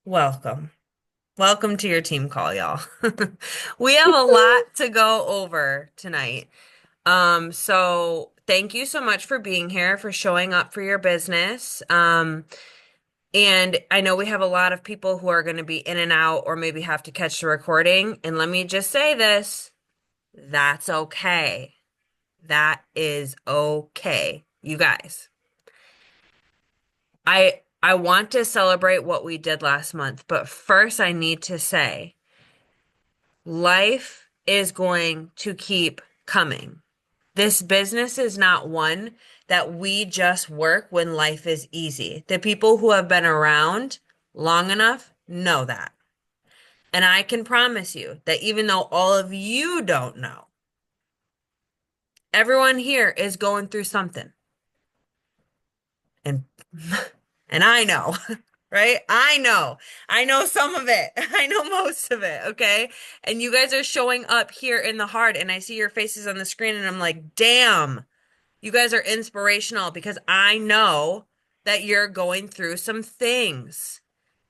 Welcome. Welcome to your team call, y'all. We have a lot to go over tonight. So thank you so much for being here, for showing up for your business. And I know we have a lot of people who are going to be in and out or maybe have to catch the recording. And let me just say this, that's okay. That is okay. You guys, I want to celebrate what we did last month, but first I need to say life is going to keep coming. This business is not one that we just work when life is easy. The people who have been around long enough know that. And I can promise you that even though all of you don't know, everyone here is going through something. And and I know, right? I know. I know some of it. I know most of it, okay? And you guys are showing up here in the hard, and I see your faces on the screen, and I'm like, damn, you guys are inspirational because I know that you're going through some things.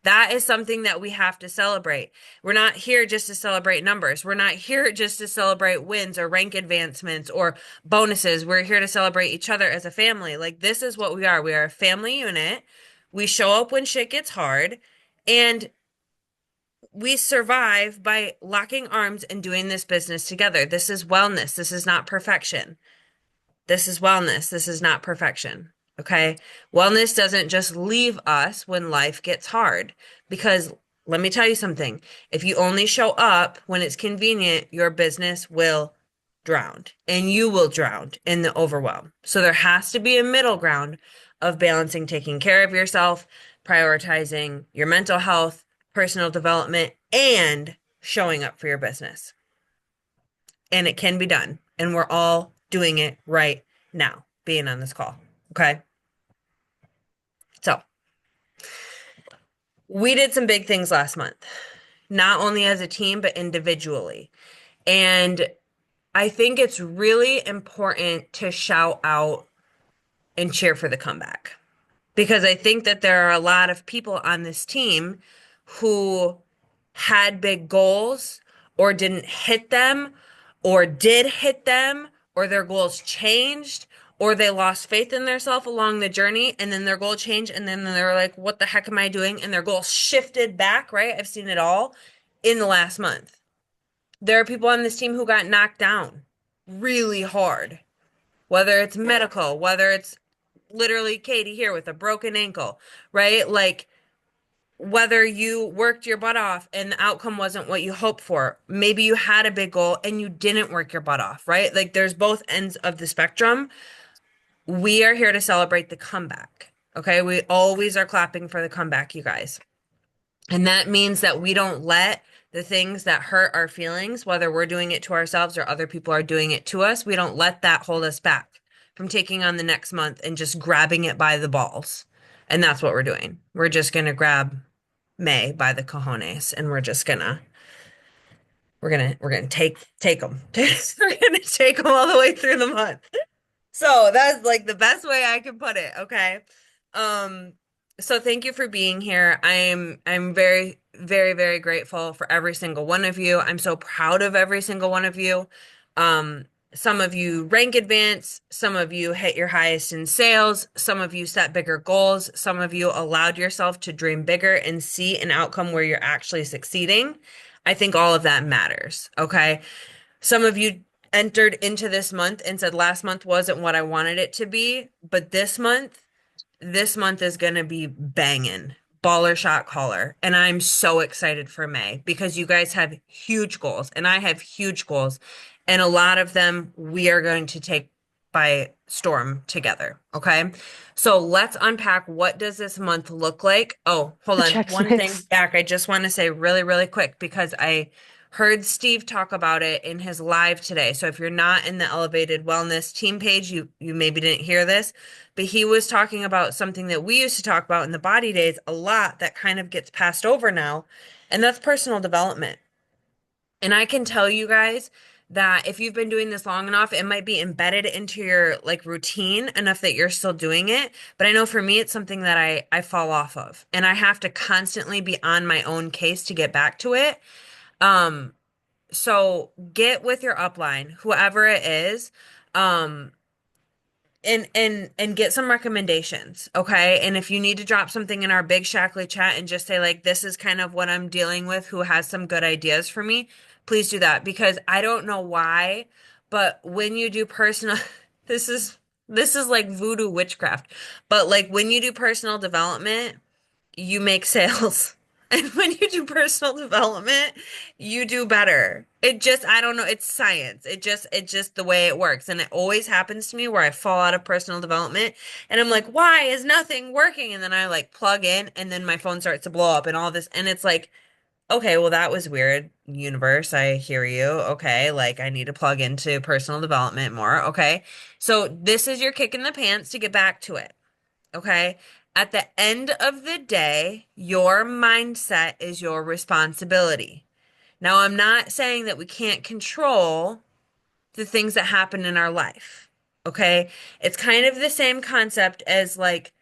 That is something that we have to celebrate. We're not here just to celebrate numbers. We're not here just to celebrate wins or rank advancements or bonuses. We're here to celebrate each other as a family. Like, this is what we are. We are a family unit. We show up when shit gets hard, and we survive by locking arms and doing this business together. This is wellness. This is not perfection. This is wellness. This is not perfection. Okay. Wellness doesn't just leave us when life gets hard. Because let me tell you something. If you only show up when it's convenient, your business will drown and you will drown in the overwhelm. So there has to be a middle ground of balancing taking care of yourself, prioritizing your mental health, personal development, and showing up for your business. And it can be done. And we're all doing it right now, being on this call. Okay. So we did some big things last month, not only as a team, but individually. And I think it's really important to shout out and cheer for the comeback because I think that there are a lot of people on this team who had big goals or didn't hit them or did hit them or their goals changed or they lost faith in themselves along the journey and then their goal changed and then they were like, what the heck am I doing? And their goal shifted back, right? I've seen it all in the last month. There are people on this team who got knocked down really hard, whether it's medical, whether it's literally Katie here with a broken ankle, right? Like, whether you worked your butt off and the outcome wasn't what you hoped for. Maybe you had a big goal and you didn't work your butt off, right? Like there's both ends of the spectrum. We are here to celebrate the comeback. Okay. We always are clapping for the comeback, you guys. And that means that we don't let the things that hurt our feelings, whether we're doing it to ourselves or other people are doing it to us, we don't let that hold us back from taking on the next month and just grabbing it by the balls. And that's what we're doing. We're just going to grab May by the cojones, and we're gonna take them. We're gonna take them all the way through the month. So that's like the best way I can put it. Okay. Um. So thank you for being here. I'm very very very grateful for every single one of you. I'm so proud of every single one of you. Um. Some of you rank advance, some of you hit your highest in sales, some of you set bigger goals, some of you allowed yourself to dream bigger and see an outcome where you're actually succeeding. I think all of that matters, okay? Some of you entered into this month and said last month wasn't what I wanted it to be, but this month is going to be banging. Baller shot caller. And I'm so excited for May because you guys have huge goals and I have huge goals. And a lot of them we are going to take by storm together. Okay. So let's unpack what does this month look like? Oh, hold The on. One thing checklist. back. I just want to say really, really quick because I heard Steve talk about it in his live today. So if you're not in the Elevated Wellness team page, you maybe didn't hear this, but he was talking about something that we used to talk about in the body days a lot that kind of gets passed over now, and that's personal development. And I can tell you guys that if you've been doing this long enough, it might be embedded into your like routine enough that you're still doing it. But I know for me, it's something that I fall off of, and I have to constantly be on my own case to get back to it. Um, so get with your upline, whoever it is. Um, and get some recommendations, okay? And if you need to drop something in our big Shackley chat and just say like this is kind of what I'm dealing with, who has some good ideas for me, please do that because I don't know why, but when you do personal this is this is like voodoo witchcraft. But like when you do personal development, you make sales. And when you do personal development, you do better. It just, I don't know, it's science. It just the way it works. And it always happens to me where I fall out of personal development and I'm like, why is nothing working? And then I like plug in and then my phone starts to blow up and all this. And it's like, okay, well, that was weird, universe. I hear you. Okay. Like I need to plug into personal development more. Okay. So this is your kick in the pants to get back to it. Okay. At the end of the day, your mindset is your responsibility. Now, I'm not saying that we can't control the things that happen in our life. Okay. It's kind of the same concept as like,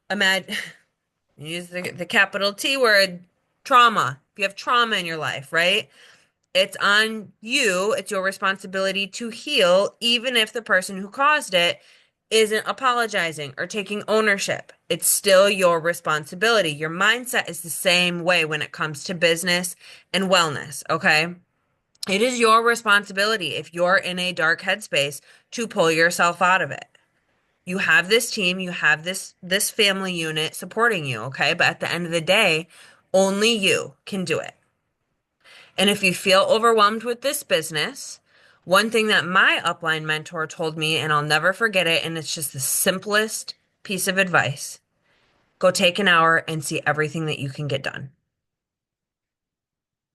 imagine, use the capital T word, trauma. If you have trauma in your life, right? It's on you, it's your responsibility to heal, even if the person who caused it isn't apologizing or taking ownership. It's still your responsibility. Your mindset is the same way when it comes to business and wellness, okay? It is your responsibility if you're in a dark headspace to pull yourself out of it. You have this team, you have this family unit supporting you, okay? But at the end of the day, only you can do it. And if you feel overwhelmed with this business, one thing that my upline mentor told me, and I'll never forget it, and it's just the simplest piece of advice, go take an hour and see everything that you can get done.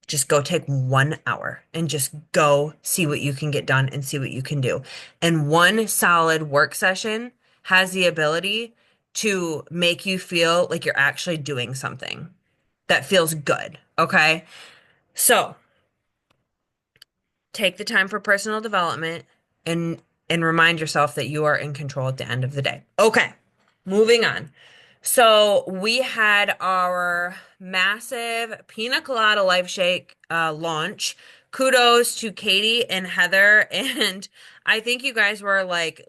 Just go take 1 hour and just go see what you can get done and see what you can do. And one solid work session has the ability to make you feel like you're actually doing something that feels good. Okay. So take the time for personal development and remind yourself that you are in control at the end of the day. Okay, moving on. So we had our massive Pina Colada Life Shake launch. Kudos to Katie and Heather, and I think you guys were like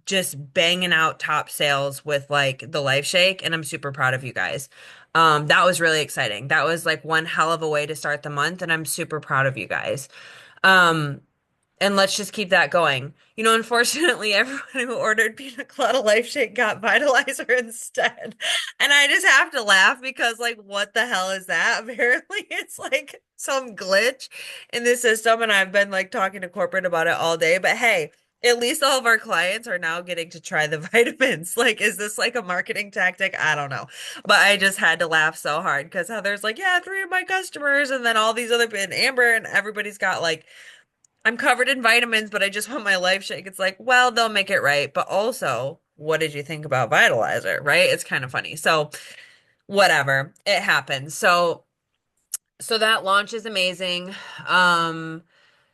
just banging out top sales with like the Life Shake, and I'm super proud of you guys. That was really exciting. That was like one hell of a way to start the month, and I'm super proud of you guys. Um, and let's just keep that going. You know, unfortunately, everyone who ordered Pina Colada Life Shake got Vitalizer instead. And I just have to laugh because, like, what the hell is that? Apparently, it's like some glitch in the system. And I've been like talking to corporate about it all day. But hey, at least all of our clients are now getting to try the vitamins. Like, is this like a marketing tactic? I don't know. But I just had to laugh so hard because Heather's like, yeah, three of my customers, and then all these other, and Amber, and everybody's got like, I'm covered in vitamins, but I just want my life shake. It's like, well, they'll make it right. But also, what did you think about Vitalizer, right? It's kind of funny. So, whatever, it happens. So that launch is amazing. Um,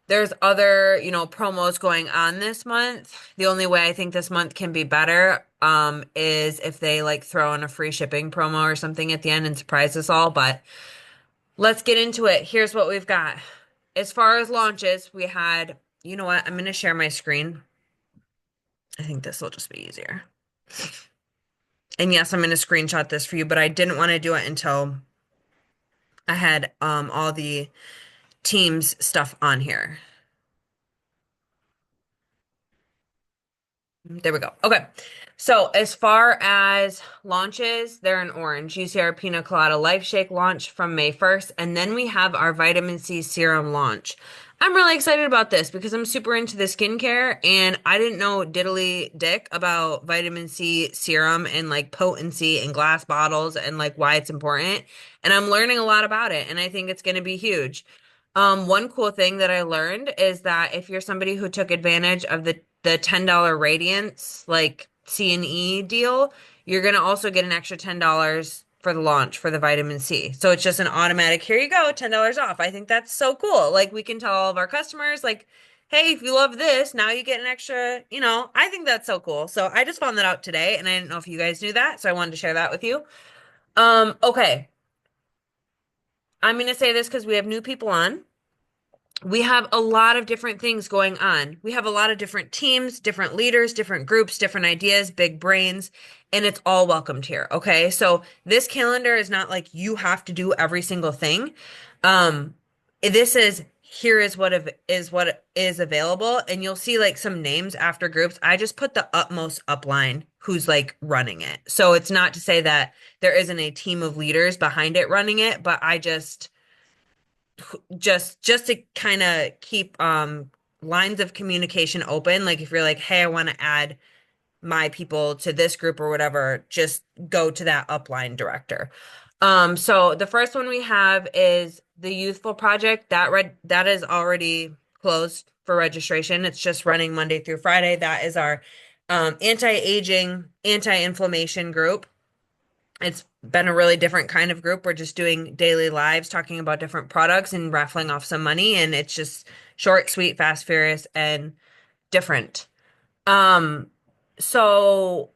there's other, promos going on this month. The only way I think this month can be better, is if they like throw in a free shipping promo or something at the end and surprise us all. But let's get into it. Here's what we've got. As far as launches, we had, you know what? I'm going to share my screen. I think this will just be easier. And yes, I'm going to screenshot this for you, but I didn't want to do it until I had all the Teams stuff on here. There we go. Okay. So as far as launches, they're in orange. You see our Pina Colada Life Shake launch from May 1st, and then we have our vitamin C serum launch. I'm really excited about this because I'm super into the skincare, and I didn't know diddly dick about vitamin C serum and like potency in glass bottles and like why it's important. And I'm learning a lot about it, and I think it's going to be huge. One cool thing that I learned is that if you're somebody who took advantage of the $10 Radiance like C&E deal, you're gonna also get an extra $10 for the launch for the vitamin C. So it's just an automatic, here you go, $10 off. I think that's so cool. Like we can tell all of our customers, like, hey, if you love this, now you get an extra, I think that's so cool. So I just found that out today and I didn't know if you guys knew that. So I wanted to share that with you. Okay. I'm going to say this because we have new people on. We have a lot of different things going on. We have a lot of different teams, different leaders, different groups, different ideas, big brains, and it's all welcomed here. Okay. So this calendar is not like you have to do every single thing. Um, this is here is what is available, and you'll see like some names after groups. I just put the utmost upline who's like running it. So it's not to say that there isn't a team of leaders behind it running it, but I just to kind of keep lines of communication open. Like if you're like, hey, I want to add my people to this group or whatever, just go to that upline director. So the first one we have is the Youthful Project. That is already closed for registration. It's just running Monday through Friday. That is our anti-aging, anti-inflammation group. It's been a really different kind of group. We're just doing daily lives, talking about different products and raffling off some money. And it's just short, sweet, fast, furious, and different. Um, so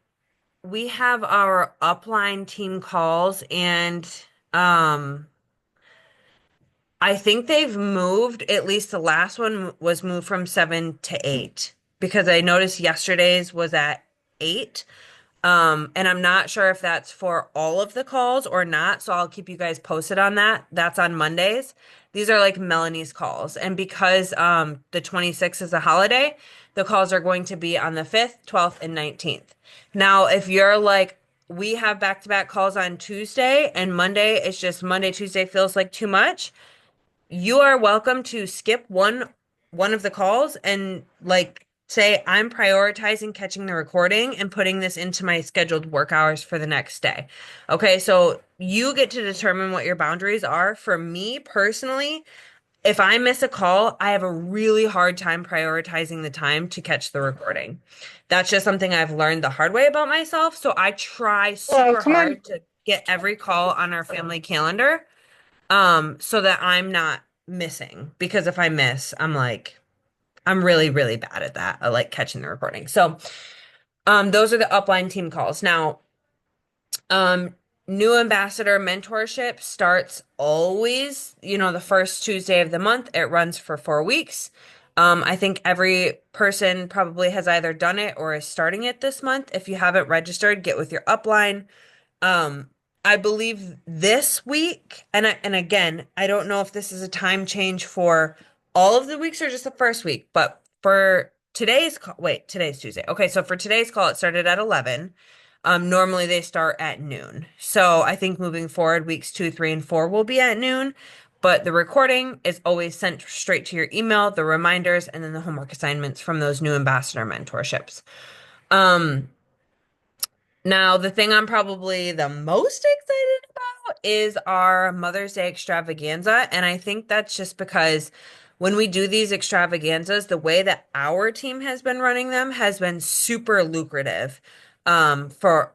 we have our upline team calls, and um, I think they've moved, at least the last one was moved from 7 to 8 because I noticed yesterday's was at 8. And I'm not sure if that's for all of the calls or not, so I'll keep you guys posted on that. That's on Mondays. These are like Melanie's calls. And because the 26th is a holiday, the calls are going to be on the 5th, 12th, and 19th. Now, if you're like, we have back-to-back calls on Tuesday and Monday, it's just Monday, Tuesday feels like too much, you are welcome to skip one of the calls and like say I'm prioritizing catching the recording and putting this into my scheduled work hours for the next day. Okay, so you get to determine what your boundaries are. For me personally, if I miss a call, I have a really hard time prioritizing the time to catch the recording. That's just something I've learned the hard way about myself. So I try Well, super come on. hard to get every call on our family calendar so that I'm not missing. Because if I miss, I'm really, really bad at that. I like catching the recording. So, those are the upline team calls. Now, um, new ambassador mentorship starts always, the first Tuesday of the month. It runs for 4 weeks. I think every person probably has either done it or is starting it this month. If you haven't registered, get with your upline. Um, I believe this week, and again, I don't know if this is a time change for all of the weeks or just the first week, but for today's call, wait, today's Tuesday. Okay, so for today's call, it started at 11. Normally they start at noon. So I think moving forward, weeks 2, 3, and 4 will be at noon. But the recording is always sent straight to your email, the reminders, and then the homework assignments from those new ambassador mentorships. Um, Now, the thing I'm probably the most excited about is our Mother's Day extravaganza. And I think that's just because when we do these extravaganzas, the way that our team has been running them has been super lucrative for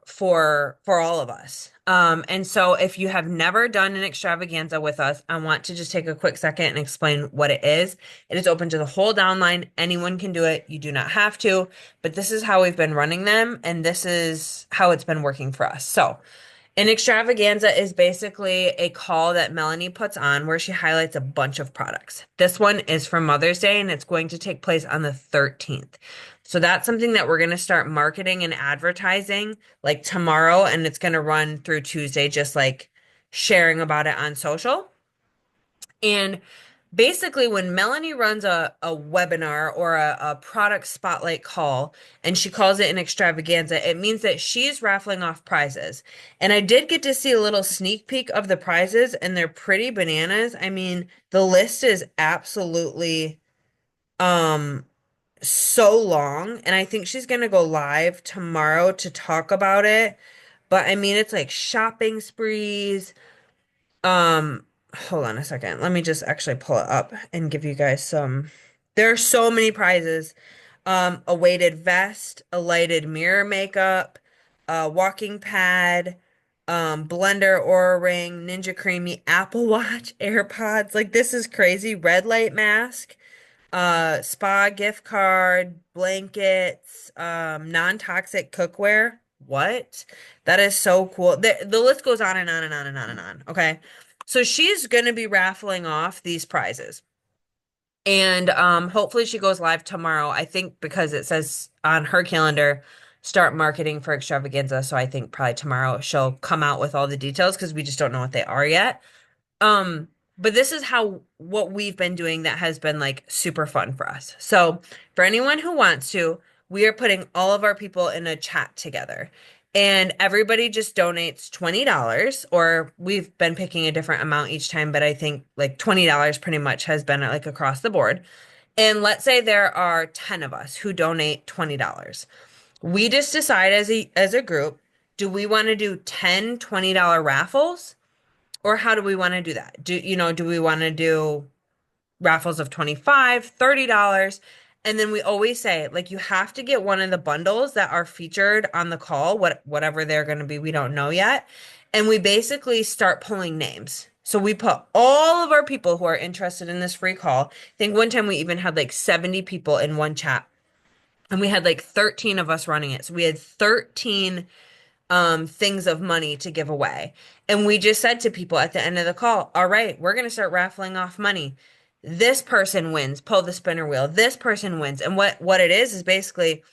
all of us. And so if you have never done an extravaganza with us, I want to just take a quick second and explain what it is. It is open to the whole downline. Anyone can do it. You do not have to, but this is how we've been running them, and this is how it's been working for us. So, an extravaganza is basically a call that Melanie puts on where she highlights a bunch of products. This one is for Mother's Day and it's going to take place on the 13th. So that's something that we're going to start marketing and advertising like tomorrow, and it's going to run through Tuesday, just like sharing about it on social. And basically, when Melanie runs a webinar or a product spotlight call and she calls it an extravaganza, it means that she's raffling off prizes. And I did get to see a little sneak peek of the prizes, and they're pretty bananas. I mean, the list is absolutely um so long, and I think she's gonna go live tomorrow to talk about it. But I mean, it's like shopping sprees. Um, Hold on a second. Let me just actually pull it up and give you guys some. There are so many prizes. A weighted vest, a lighted mirror makeup, a walking pad, Blender, Aura Ring, Ninja Creamy, Apple Watch, AirPods. Like this is crazy. Red light mask, spa gift card, blankets, non-toxic cookware. What? That is so cool. The list goes on and on and on and on and on. Okay. So she's gonna be raffling off these prizes. And hopefully she goes live tomorrow. I think because it says on her calendar, start marketing for Extravaganza. So I think probably tomorrow she'll come out with all the details because we just don't know what they are yet. Um, but this is how what we've been doing that has been like super fun for us. So for anyone who wants to, we are putting all of our people in a chat together. And everybody just donates $20, or we've been picking a different amount each time, but I think like $20 pretty much has been like across the board. And let's say there are 10 of us who donate $20. We just decide as a group, do we want to do 10 $20 raffles? Or how do we want to do that? Do we want to do raffles of 25, $30? And then we always say, like, you have to get one of the bundles that are featured on the call, whatever they're going to be, we don't know yet. And we basically start pulling names. So we put all of our people who are interested in this free call. I think one time we even had like 70 people in one chat, and we had like 13 of us running it. So we had 13 things of money to give away. And we just said to people at the end of the call, all right, we're going to start raffling off money. This person wins, pull the spinner wheel. This person wins. And what it is basically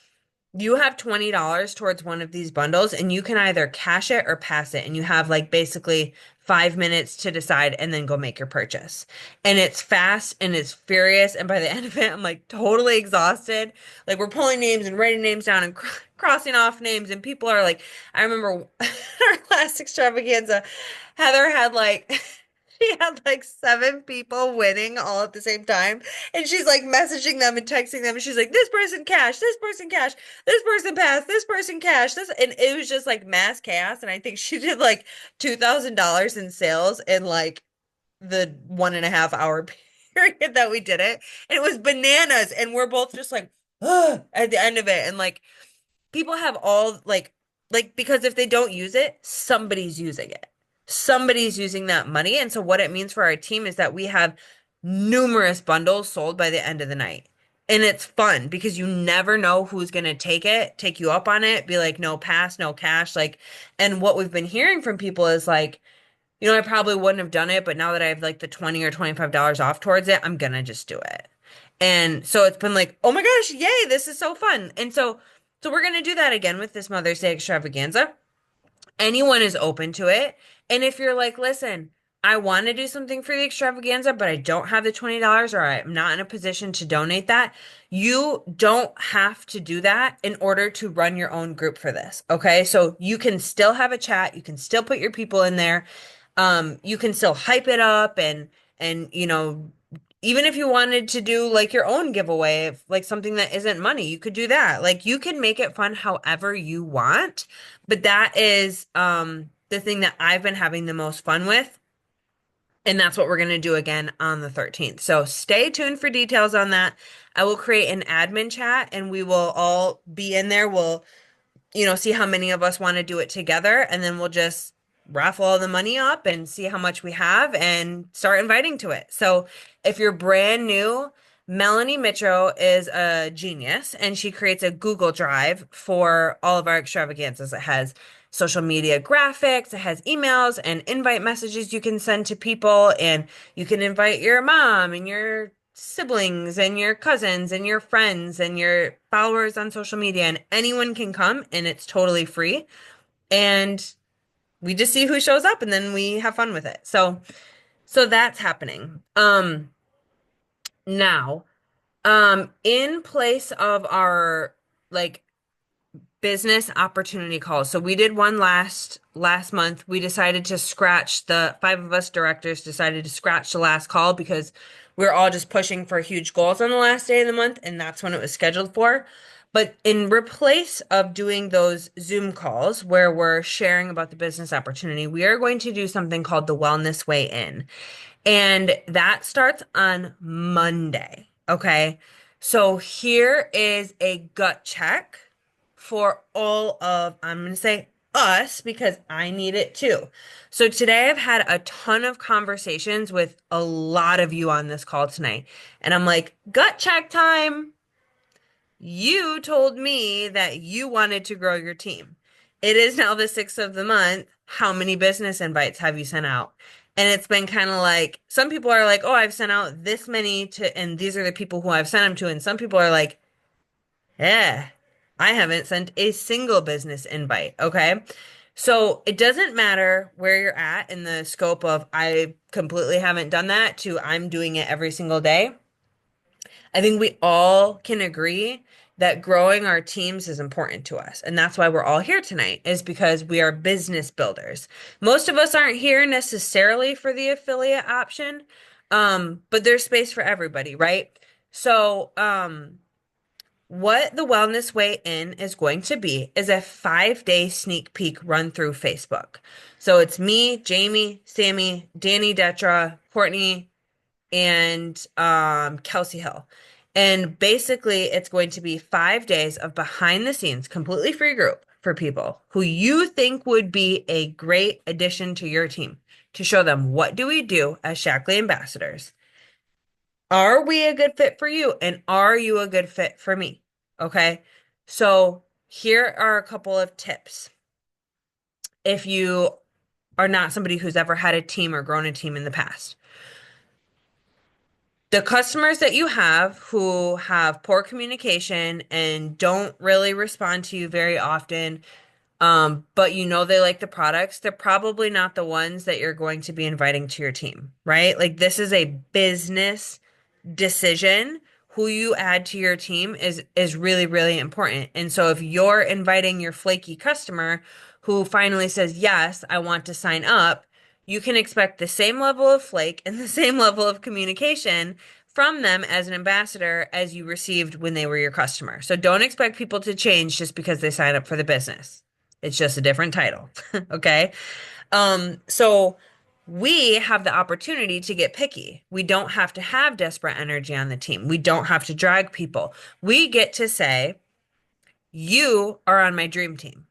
you have $20 towards one of these bundles, and you can either cash it or pass it. And you have like basically 5 minutes to decide and then go make your purchase. And it's fast and it's furious. And by the end of it, I'm like totally exhausted. Like we're pulling names and writing names down and crossing off names. And people are like, I remember our last extravaganza, Heather had like, she had like 7 people winning all at the same time. And she's like messaging them and texting them. And she's like, this person cash, this person cash, this person pass, this person cash, this. And it was just like mass chaos. And I think she did like $2,000 in sales in like the 1.5 hour period that we did it. And it was bananas. And we're both just like, ugh, at the end of it. And like, people have all like because if they don't use it, somebody's using it. Somebody's using that money. And so what it means for our team is that we have numerous bundles sold by the end of the night. And it's fun because you never know who's going to take you up on it, be like, no pass, no cash. Like, and what we've been hearing from people is like, I probably wouldn't have done it, but now that I have like the 20 or $25 off towards it, I'm gonna just do it. And so it's been like, oh my gosh, yay, this is so fun. And so we're gonna do that again with this Mother's Day extravaganza. Anyone is open to it. And if you're like, listen, I want to do something for the extravaganza, but I don't have the $20 or I'm not in a position to donate that, you don't have to do that in order to run your own group for this. Okay. So you can still have a chat, you can still put your people in there. You can still hype it up and even if you wanted to do like your own giveaway, if, like something that isn't money, you could do that. Like you can make it fun however you want. But that is the thing that I've been having the most fun with. And that's what we're going to do again on the 13th. So stay tuned for details on that. I will create an admin chat and we will all be in there. We'll see how many of us want to do it together, and then we'll just raffle all the money up and see how much we have and start inviting to it. So if you're brand new, Melanie Mitro is a genius and she creates a Google Drive for all of our extravaganzas. It has social media graphics, it has emails and invite messages you can send to people, and you can invite your mom and your siblings and your cousins and your friends and your followers on social media, and anyone can come and it's totally free. And we just see who shows up and then we have fun with it. So that's happening. Now, in place of our like business opportunity calls. So we did one last month. We decided to scratch the 5 of us directors decided to scratch the last call because we're all just pushing for huge goals on the last day of the month, and that's when it was scheduled for. But in replace of doing those Zoom calls where we're sharing about the business opportunity, we are going to do something called the Wellness Way In. And that starts on Monday. Okay. So here is a gut check for I'm going to say us because I need it too. So today I've had a ton of conversations with a lot of you on this call tonight. And I'm like, gut check time. You told me that you wanted to grow your team. It is now the 6th of the month. How many business invites have you sent out? And it's been kind of like some people are like, oh, I've sent out this many to, and these are the people who I've sent them to. And some people are like, yeah, I haven't sent a single business invite. Okay. So it doesn't matter where you're at in the scope of I completely haven't done that to I'm doing it every single day. I think we all can agree that growing our teams is important to us. And that's why we're all here tonight, is because we are business builders. Most of us aren't here necessarily for the affiliate option, but there's space for everybody, right? So, what the Wellness Way In is going to be is a 5-day sneak peek run through Facebook. So it's me, Jamie, Sammy, Danny Detra, Courtney, and Kelsey Hill. And basically, it's going to be 5 days of behind the scenes, completely free group for people who you think would be a great addition to your team to show them what do we do as Shackley ambassadors. Are we a good fit for you? And are you a good fit for me? Okay. So here are a couple of tips. If you are not somebody who's ever had a team or grown a team in the past, the customers that you have who have poor communication and don't really respond to you very often, but you know they like the products, they're probably not the ones that you're going to be inviting to your team, right? Like this is a business decision. Who you add to your team is really, really important. And so if you're inviting your flaky customer who finally says, yes, I want to sign up, you can expect the same level of flake and the same level of communication from them as an ambassador as you received when they were your customer. So don't expect people to change just because they sign up for the business. It's just a different title. Okay. So we have the opportunity to get picky. We don't have to have desperate energy on the team. We don't have to drag people. We get to say, you are on my dream team.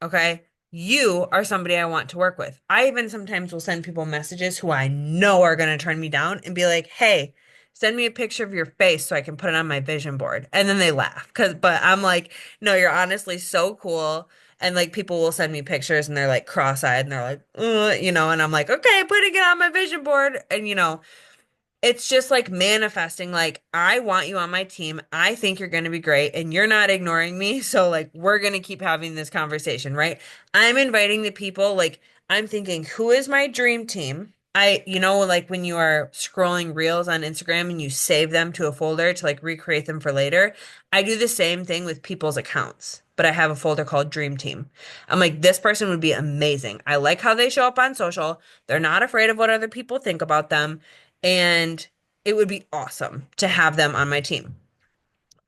Okay. You are somebody I want to work with. I even sometimes will send people messages who I know are going to turn me down and be like, hey, send me a picture of your face so I can put it on my vision board. And then they laugh but I'm like, no, you're honestly so cool. And like people will send me pictures and they're like cross-eyed and they're like, and I'm like, okay, putting it on my vision board. And it's just like manifesting, like, I want you on my team. I think you're going to be great and you're not ignoring me. So, like, we're going to keep having this conversation, right? I'm inviting the people, like, I'm thinking, who is my dream team? Like when you are scrolling reels on Instagram and you save them to a folder to like recreate them for later, I do the same thing with people's accounts, but I have a folder called Dream Team. I'm like, this person would be amazing. I like how they show up on social. They're not afraid of what other people think about them. And it would be awesome to have them on my team.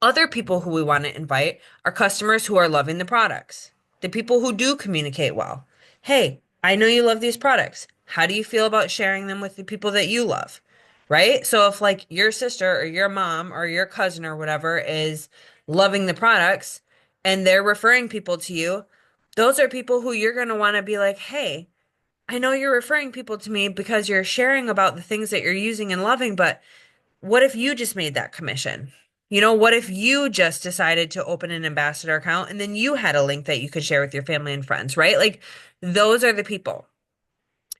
Other people who we want to invite are customers who are loving the products, the people who do communicate well. Hey, I know you love these products. How do you feel about sharing them with the people that you love? Right? So if like your sister or your mom or your cousin or whatever is loving the products and they're referring people to you, those are people who you're going to want to be like, hey, I know you're referring people to me because you're sharing about the things that you're using and loving, but what if you just made that commission? What if you just decided to open an ambassador account and then you had a link that you could share with your family and friends, right? Like those are the people.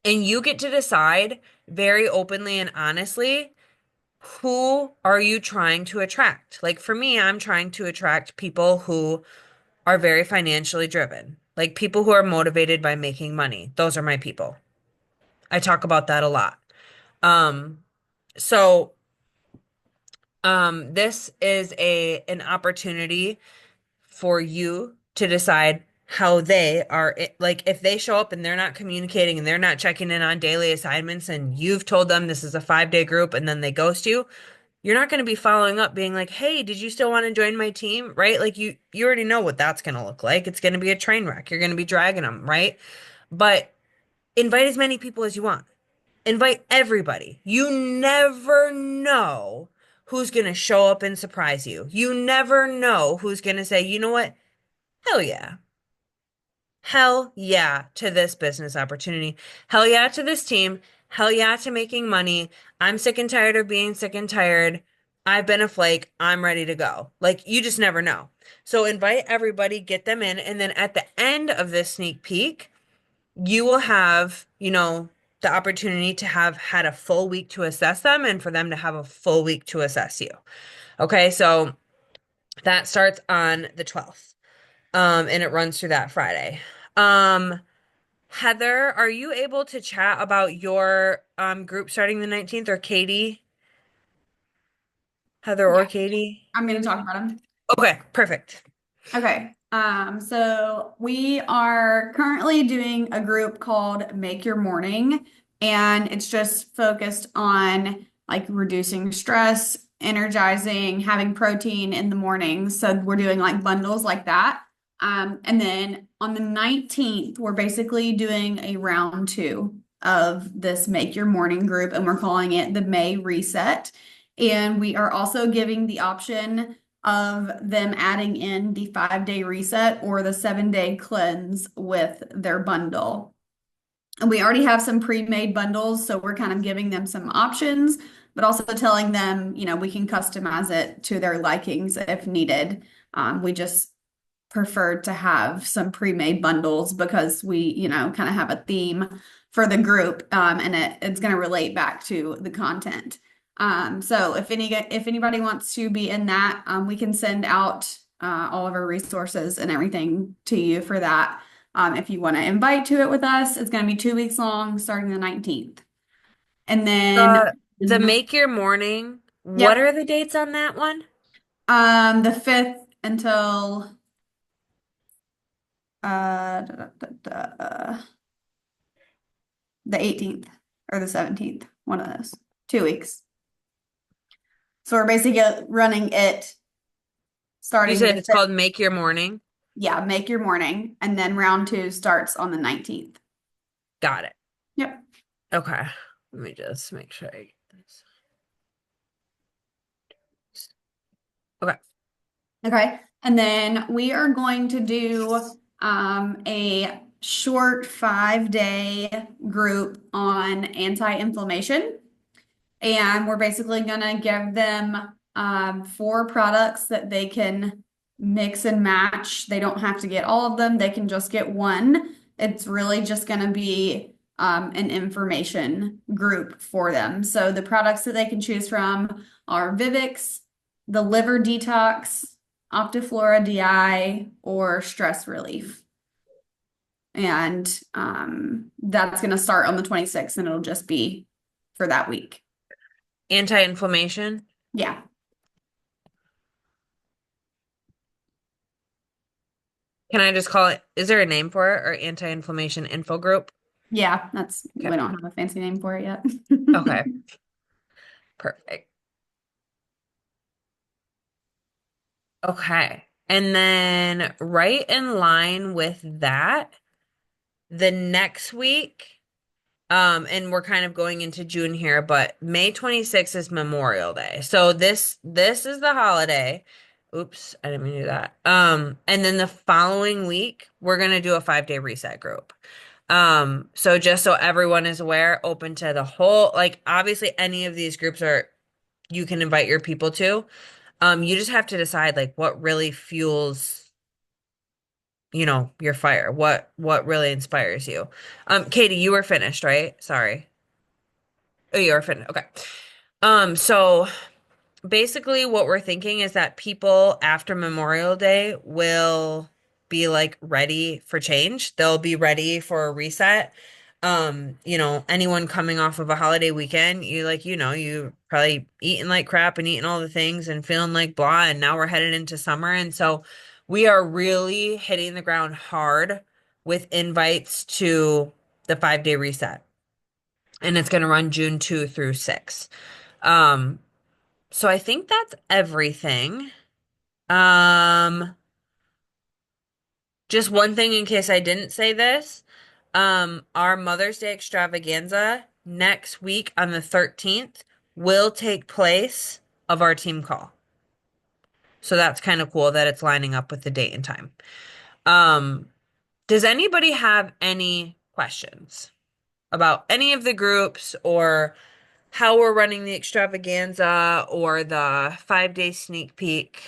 And you get to decide very openly and honestly, who are you trying to attract? Like for me, I'm trying to attract people who are very financially driven, like people who are motivated by making money. Those are my people. I talk about that a lot. Um, so this is an opportunity for you to decide how they are like if they show up and they're not communicating and they're not checking in on daily assignments and you've told them this is a 5-day group and then they ghost you, you're not going to be following up being like, "Hey, did you still want to join my team?" Right? Like you already know what that's going to look like. It's going to be a train wreck. You're going to be dragging them, right? But invite as many people as you want. Invite everybody. You never know who's going to show up and surprise you. You never know who's going to say, you know what? Hell yeah. hell yeah to this business opportunity. Hell yeah to this team. Hell yeah to making money. I'm sick and tired of being sick and tired. I've been a flake. I'm ready to go. Like, you just never know. So invite everybody, get them in, and then at the end of this sneak peek, you will have, the opportunity to have had a full week to assess them and for them to have a full week to assess you. Okay, so that starts on the 12th. And it runs through that Friday. Um, Heather, are you able to chat about your group starting the 19th, or Katie? Heather Yeah, or Katie? I'm going to talk about them. Okay, perfect. Okay. So we are currently doing a group called Make Your Morning, and it's just focused on like reducing stress, energizing, having protein in the morning. So we're doing like bundles like that. And then on the 19th, we're basically doing a round two of this Make Your Morning group, and we're calling it the May Reset. And we are also giving the option of them adding in the 5-day reset or the 7-day cleanse with their bundle. And we already have some pre-made bundles, so we're kind of giving them some options, but also telling them, we can customize it to their likings if needed. We just preferred to have some pre-made bundles because we, kind of have a theme for the group, and it's going to relate back to the content. So if anybody wants to be in that, we can send out all of our resources and everything to you for that. If you want to invite to it with us, it's going to be 2 weeks long, starting the 19th. And then, The Make Your Morning, what yep, are the dates on that one? the 5th until the 18th or the 17th, one of those, 2 weeks. So we're basically running it You starting the said it's 5th. called Make Your Morning. Yeah, make your morning. And then round two starts on the 19th. Got it. Yep. Okay. Let me just make sure I get this. Okay. Okay. And then we are going to do a short 5-day group on anti-inflammation. And we're basically going to give them 4 products that they can mix and match. They don't have to get all of them, they can just get one. It's really just going to be an information group for them. So the products that they can choose from are Vivix, the Liver Detox, Optiflora DI, or Stress Relief. And that's going to start on the 26th, and it'll just be for that week. Anti-inflammation. Yeah. Can I just call it, is there a name for it, or anti-inflammation info group? Yeah, Okay. we don't have a fancy name for it yet. Okay. Perfect. Okay. And then right in line with that, the next week, and we're kind of going into June here, but May 26th is Memorial Day. So this is the holiday. Oops, I didn't mean to do that. And then the following week, we're gonna do a 5-day reset group. So just so everyone is aware, open to the whole, like, obviously any of these groups are, you can invite your people to. You just have to decide like what really fuels, your fire. What really inspires you. Katie, you were finished, right? Sorry. Oh, you are finished. Okay. So basically what we're thinking is that people after Memorial Day will be like ready for change. They'll be ready for a reset. Anyone coming off of a holiday weekend, you probably eating like crap and eating all the things and feeling like blah, and now we're headed into summer. And so we are really hitting the ground hard with invites to the 5-day reset. And it's going to run June 2 through 6. Um, so I think that's everything. Um, just one thing in case I didn't say this. Our Mother's Day extravaganza next week on the 13th will take place of our team call. So that's kind of cool that it's lining up with the date and time. Um, Does anybody have any questions about any of the groups or how we're running the extravaganza or the 5 day sneak peek?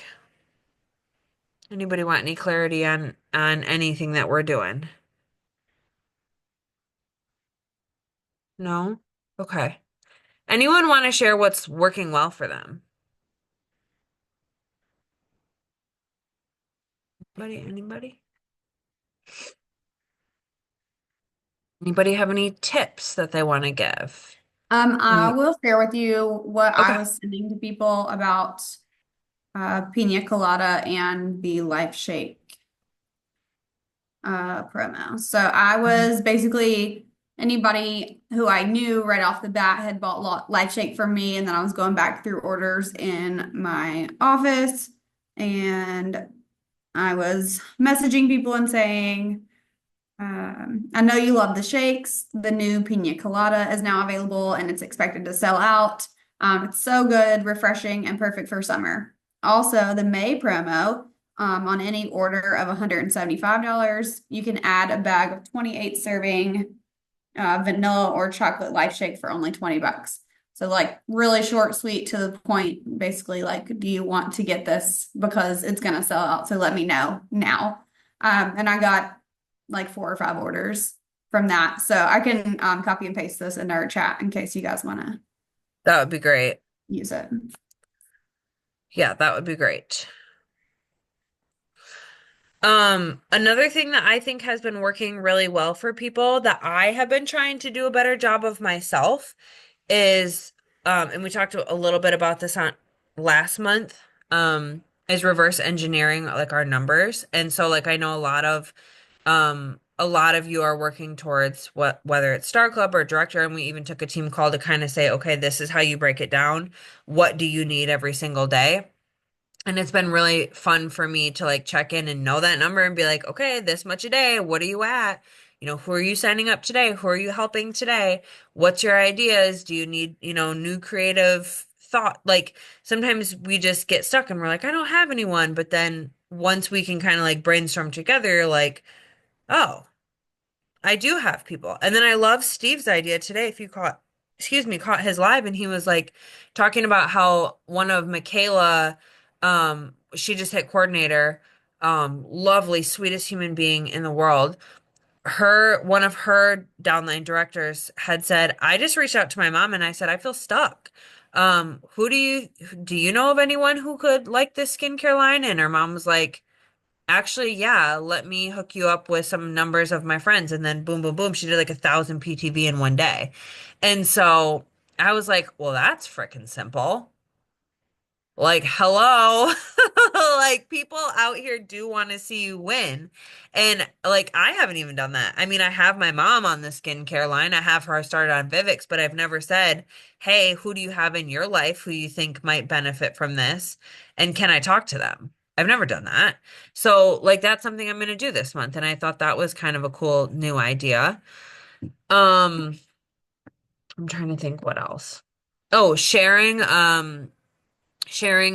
Anybody want any clarity on anything that we're doing? No? Okay. Anyone want to share what's working well for them? Anybody? Anybody have any tips that they want to give? I Any- will share with you what I Okay. was sending to people about Pina Colada and the Life Shake promo. So I Mhm. was basically anybody who I knew right off the bat had bought Life Shake from me, and then I was going back through orders in my office, and I was messaging people and saying, I know you love the shakes. The new Pina Colada is now available and it's expected to sell out. It's so good, refreshing, and perfect for summer. Also, the May promo, on any order of $175, you can add a bag of 28 serving vanilla or chocolate life shake for only 20 bucks. So like really short, sweet, to the point. Basically, like, do you want to get this because it's gonna sell out? So let me know now. And I got like 4 or 5 orders from that. So I can copy and paste this in our chat in case you guys want to That would be great. use it. Yeah, that would be great. Another thing that I think has been working really well for people that I have been trying to do a better job of myself is, and we talked a little bit about this on last month, is reverse engineering like our numbers. And so like I know a lot of you are working towards whether it's Star Club or Director, and we even took a team call to kind of say, okay, this is how you break it down. What do you need every single day? And it's been really fun for me to like check in and know that number and be like, okay, this much a day. What are you at? Who are you signing up today? Who are you helping today? What's your ideas? Do you need, new creative thought? Like sometimes we just get stuck and we're like, I don't have anyone. But then once we can kind of like brainstorm together, you're like, oh, I do have people. And then I love Steve's idea today. If you caught his live, and he was like talking about how one of Michaela, she just hit coordinator, lovely, sweetest human being in the world. One of her downline directors had said, I just reached out to my mom and I said, I feel stuck. Who do you know of anyone who could like this skincare line? And her mom was like, actually, yeah, let me hook you up with some numbers of my friends. And then boom, boom, boom, she did like 1,000 PTV in one day. And so I was like, well, that's freaking simple. Like, hello. Like, people out here do want to see you win. And like, I haven't even done that. I mean, I have my mom on the skincare line. I have her started on Vivix, but I've never said, hey, who do you have in your life who you think might benefit from this? And can I talk to them? I've never done that. So, like, that's something I'm going to do this month. And I thought that was kind of a cool new idea. Um, I'm trying to think what else. Oh, sharing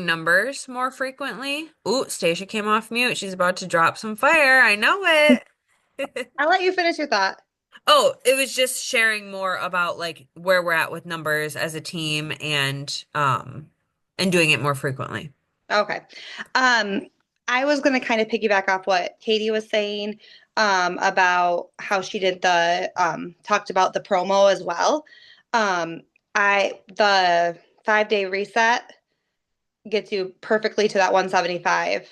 numbers more frequently. Ooh, Stacia came off mute. She's about to drop some fire. I know it. I'll let you finish your thought. Oh, it was just sharing more about like where we're at with numbers as a team and doing it more frequently. Okay. Um, I was going to kind of piggyback off what Katie was saying about how she did the talked about the promo as well. Um, the 5 day reset gets you perfectly to that 175.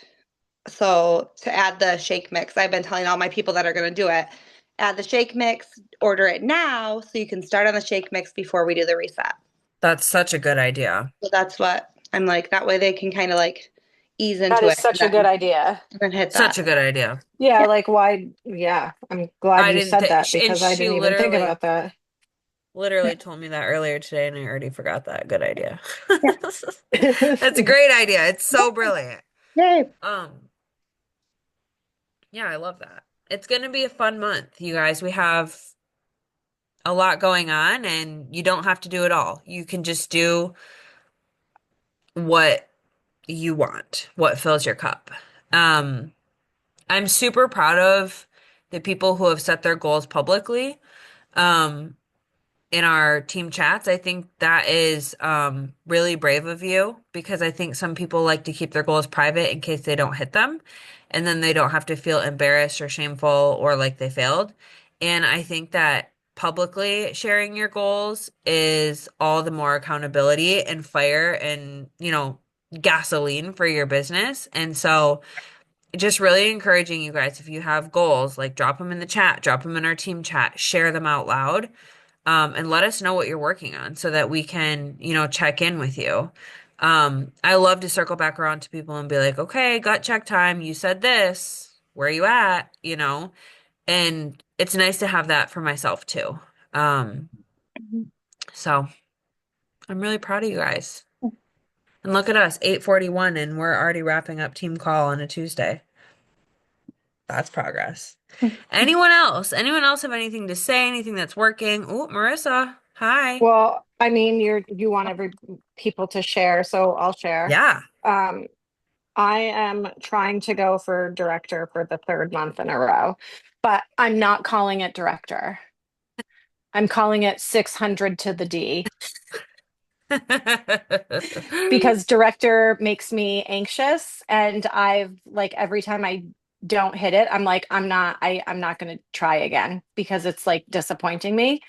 So to add the shake mix, I've been telling all my people that are going to do it, add the shake mix, order it now so you can start on the shake mix before we do the reset. That's such a good idea. So that's what I'm like. That way they can kind of like ease That into is it such a good idea. and then hit Such that. a good idea. Yeah, Yeah. like why? Yeah, I'm glad I you didn't said think, that and because I she didn't even think literally about that. literally told me that earlier today, and I already forgot that. Good idea. Yeah. That's a great idea. It's so brilliant. Yay. Um, yeah, I love that. It's gonna be a fun month, you guys. We have a lot going on, and you don't have to do it all. You can just do what you want, what fills your cup. Um, I'm super proud of the people who have set their goals publicly. Um, in our team chats. I think that is really brave of you because I think some people like to keep their goals private in case they don't hit them, and then they don't have to feel embarrassed or shameful or like they failed. And I think that publicly sharing your goals is all the more accountability and fire and, gasoline for your business. And so just really encouraging you guys, if you have goals, like drop them in the chat, drop them in our team chat, share them out loud, and let us know what you're working on so that we can, check in with you. I love to circle back around to people and be like, okay, gut check time. You said this. Where are you at? And it's nice to have that for myself too. Um, so I'm really proud of you guys. And look at us, 8:41, and we're already wrapping up team call on a Tuesday. That's progress. Anyone else? Anyone else have anything to say? Anything that's working? Oh, Marissa. Hi. Well, I mean, you want every people to share, so I'll share. Yeah. Um, I am trying to go for director for the third month in a row, but I'm not calling it director. I'm calling it 600 to the D because director makes me anxious, and I've like every time I don't hit it, I'm like, I'm not going to try again because it's like disappointing me.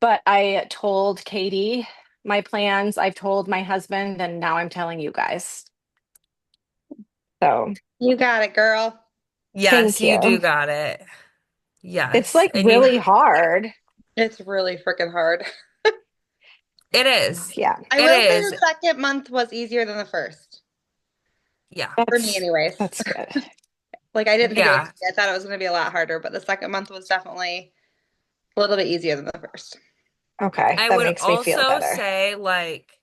But I told Katie my plans, I've told my husband, and now I'm telling you guys. So You got it, girl. Yes, thank you do you. got it. It's Yes. like And you really hard. It's really freaking hard. it is. Yeah, I It will say is. the second month was easier than the first. Yeah. For me, anyways. that's good. Like I didn't think it was Yeah. easy. I thought it was going to be a lot harder, but the second month was definitely a little bit easier than the first. Okay, I that would makes me feel also better. say, like,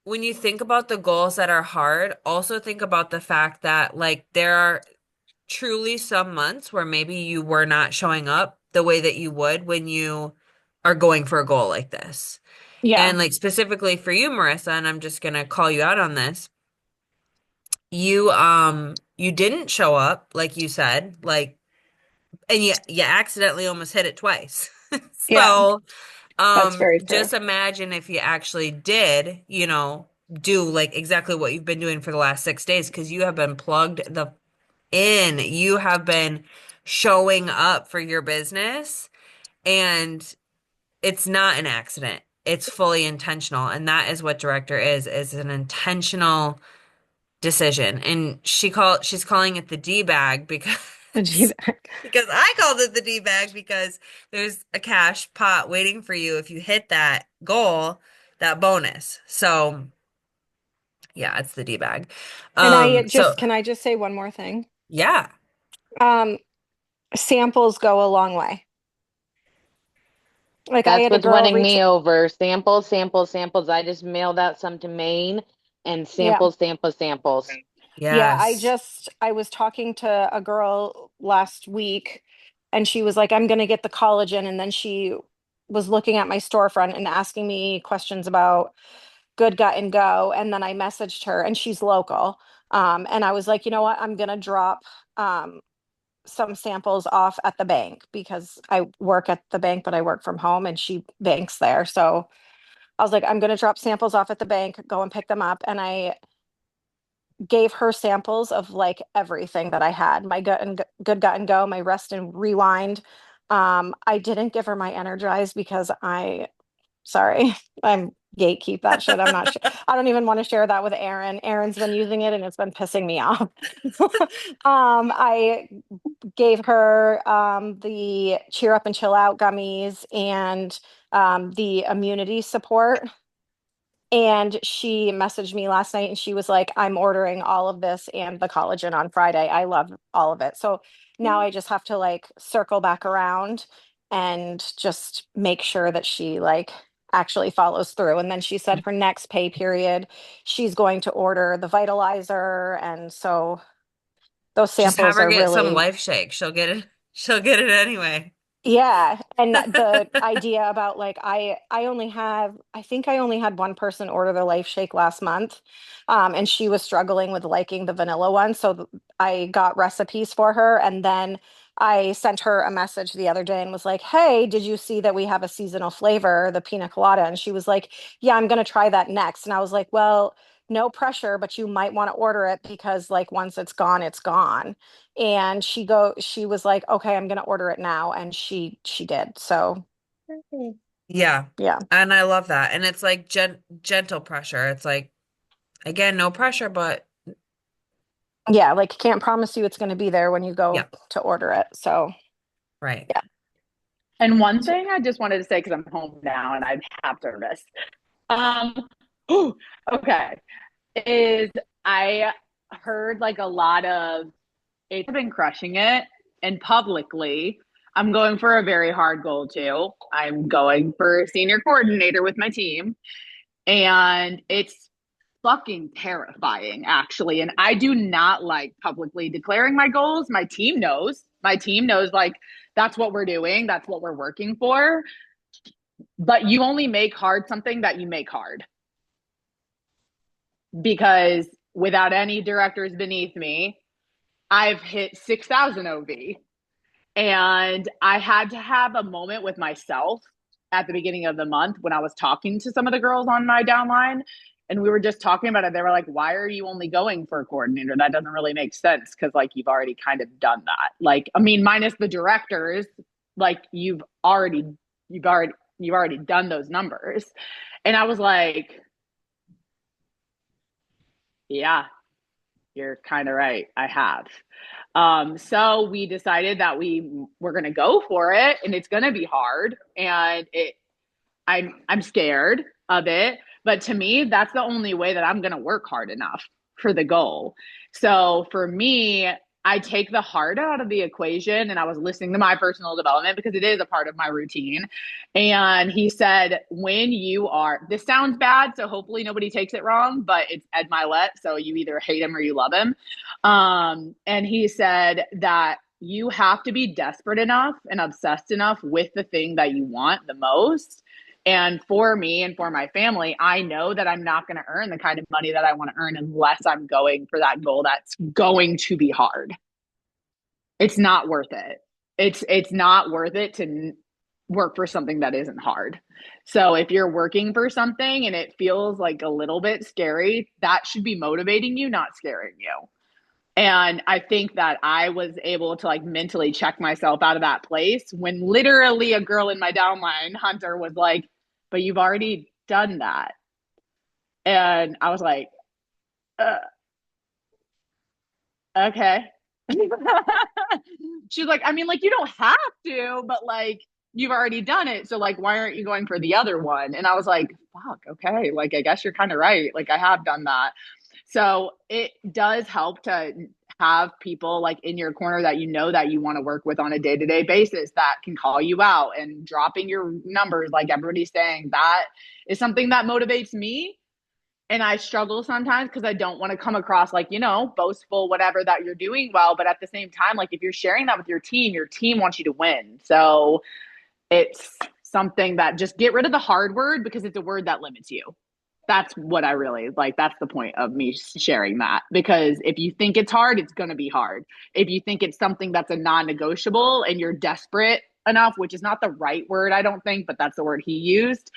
when you think about the goals that are hard, also think about the fact that, like, there are truly some months where maybe you were not showing up the way that you would when you are going for a goal like this. Yeah. And, like, specifically for you, Marissa, and I'm just gonna call you out on this. You didn't show up like you said, like, and you accidentally almost hit it twice. Yeah, So that's very true. just imagine if you actually did, do like exactly what you've been doing for the last 6 days, because you have been plugged the in. You have been showing up for your business, and it's not an accident. It's fully intentional, and that is what director is an intentional decision. And she's calling it the D bag because because I called it the D bag because there's a cash pot waiting for you if you hit that goal, that bonus. So yeah, it's the D bag. And I So just, can I just say one more thing? yeah, Um, Samples go a long way. Like I That's had a what's girl winning reach, me over. Samples, samples, samples. I just mailed out some to Maine and yeah. samples, samples, samples. Yeah, yes. I was talking to a girl last week and she was like, I'm gonna get the collagen. And then she was looking at my storefront and asking me questions about Good Gut and Go. And then I messaged her and she's local. And I was like, you know what? I'm gonna drop some samples off at the bank because I work at the bank, but I work from home and she banks there. So I was like, I'm gonna drop samples off at the bank, go and pick them up. And I gave her samples of like everything that I had, my Good Gut and Go, my Rest and Rewind. I didn't give her my Energize because sorry, I'm gatekeep that shit. I'm not sure. I don't even want to share that with Erin. Erin's been using it and it's been pissing me off. I gave her the Cheer Up and Chill Out gummies and the immunity support. And she messaged me last night and she was like, I'm ordering all of this and the collagen on Friday. I love all of it. So now I just have to like circle back around and just make sure that she like actually follows through. And then she said her next pay period, she's going to order the vitalizer. And so those Just have samples her are get some really, life shake. She'll get it. She'll get it anyway. yeah. And the idea about like I only have I think I only had one person order the Life Shake last month. And she was struggling with liking the vanilla one. So I got recipes for her and then I sent her a message the other day and was like, hey, did you see that we have a seasonal flavor, the pina colada? And she was like, yeah, I'm going to try that next. And I was like, well, no pressure, but you might want to order it because like once it's gone, it's gone. And she was like, okay, I'm going to order it now. And she did. So Yeah. yeah. And I love that. And it's like gentle pressure. It's like, again, no pressure, but Yeah. Like can't promise you it's going to be there when you yeah, go to order it. So right. yeah. And one thing I just wanted to say, because I'm home now and I have service. Um, okay, is I heard like a lot of it's been crushing it, and publicly, I'm going for a very hard goal too. I'm going for senior coordinator with my team, and it's fucking terrifying actually. And I do not like publicly declaring my goals. My team knows. My team knows like that's what we're doing, that's what we're working for. But you only make hard something that you make hard. Because without any directors beneath me, I've hit 6,000 OV. And I had to have a moment with myself at the beginning of the month when I was talking to some of the girls on my downline. And we were just talking about it. They were like, why are you only going for a coordinator? That doesn't really make sense because, like, you've already kind of done that. Like, I mean, minus the directors, like, you've already done those numbers. And I was like, yeah, you're kind of right. I have. So we decided that we're going to go for it, and it's going to be hard, and I'm scared of it. But to me, that's the only way that I'm going to work hard enough for the goal. So for me, I take the heart out of the equation, and I was listening to my personal development because it is a part of my routine. And he said, when you are, this sounds bad, so hopefully nobody takes it wrong, but it's Ed Milet, so you either hate him or you love him. And he said that you have to be desperate enough and obsessed enough with the thing that you want the most. And for me and for my family, I know that I'm not going to earn the kind of money that I want to earn unless I'm going for that goal that's going to be hard. It's not worth it. It's not worth it to work for something that isn't hard. So if you're working for something and it feels like a little bit scary, that should be motivating you, not scaring you. And I think that I was able to like mentally check myself out of that place when literally a girl in my downline, Hunter, was like, but you've already done that. And I was like, okay. She's like, I mean, like, you don't have to, but like, you've already done it. So like, why aren't you going for the other one? And I was like, fuck, okay. Like, I guess you're kind of right. Like, I have done that. So it does help to have people like in your corner that you know that you want to work with on a day-to-day basis that can call you out, and dropping your numbers like everybody's saying, that is something that motivates me. And I struggle sometimes because I don't want to come across like, you know, boastful, whatever, that you're doing well. But at the same time, like if you're sharing that with your team wants you to win. So it's something that just get rid of the hard word because it's a word that limits you. That's what I really like. That's the point of me sharing that, because if you think it's hard, it's going to be hard. If you think it's something that's a non-negotiable and you're desperate enough, which is not the right word, I don't think, but that's the word he used.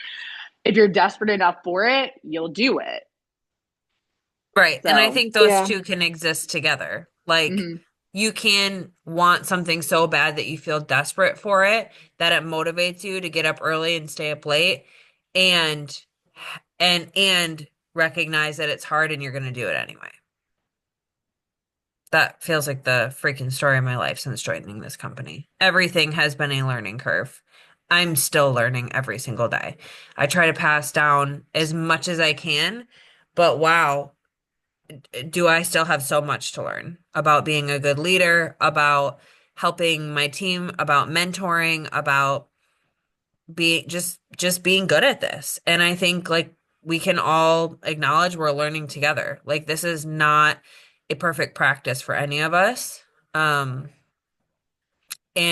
If you're desperate enough for it, you'll do it. Right. And I So, think those Yeah. two can exist together. Like mhm. you can want something so bad that you feel desperate for it, that it motivates you to get up early and stay up late, and recognize that it's hard and you're going to do it anyway. That feels like the freaking story of my life since joining this company. Everything has been a learning curve. I'm still learning every single day. I try to pass down as much as I can, but wow, do I still have so much to learn about being a good leader, about helping my team, about mentoring, about being just being good at this. And I think like we can all acknowledge we're learning together. Like this is not a perfect practice for any of us. And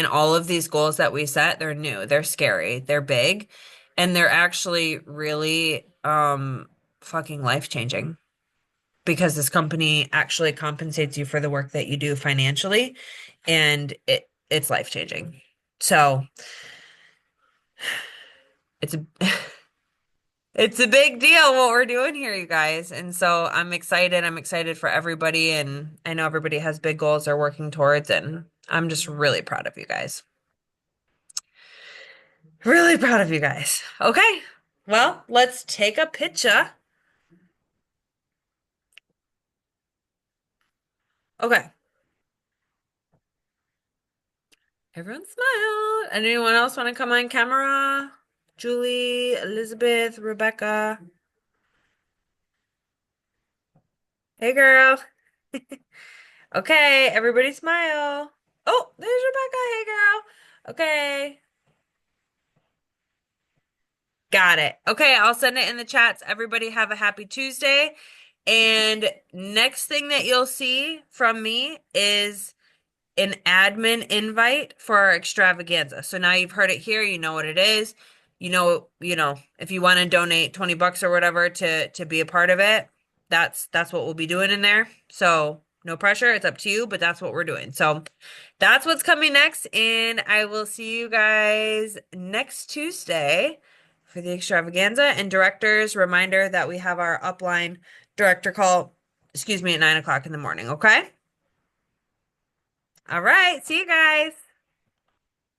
all of these goals that we set, they're new, they're scary, they're big, and they're actually really fucking life-changing, because this company actually compensates you for the work that you do financially, and it's life-changing. So it's a it's a big deal what we're doing here, you guys. And so I'm excited. I'm excited for everybody, and I know everybody has big goals they're working towards, and I'm just really proud of you guys. Really proud of you guys. Okay. Well, let's take a picture. Okay. Everyone smile. Anyone else want to come on camera? Julie, Elizabeth, Rebecca. Hey, girl. Okay, everybody smile. Oh, there's Rebecca. Hey, girl. Okay. Got it. Okay, I'll send it in the chats. Everybody have a happy Tuesday. And next thing that you'll see from me is an admin invite for our extravaganza. So now you've heard it here, you know what it is. If you want to donate 20 bucks or whatever to be a part of it, that's what we'll be doing in there. So no pressure, it's up to you, but that's what we're doing. So that's what's coming next, and I will see you guys next Tuesday for the extravaganza. And directors, reminder that we have our upline director call, at 9 o'clock in the morning, okay? All right. See you guys.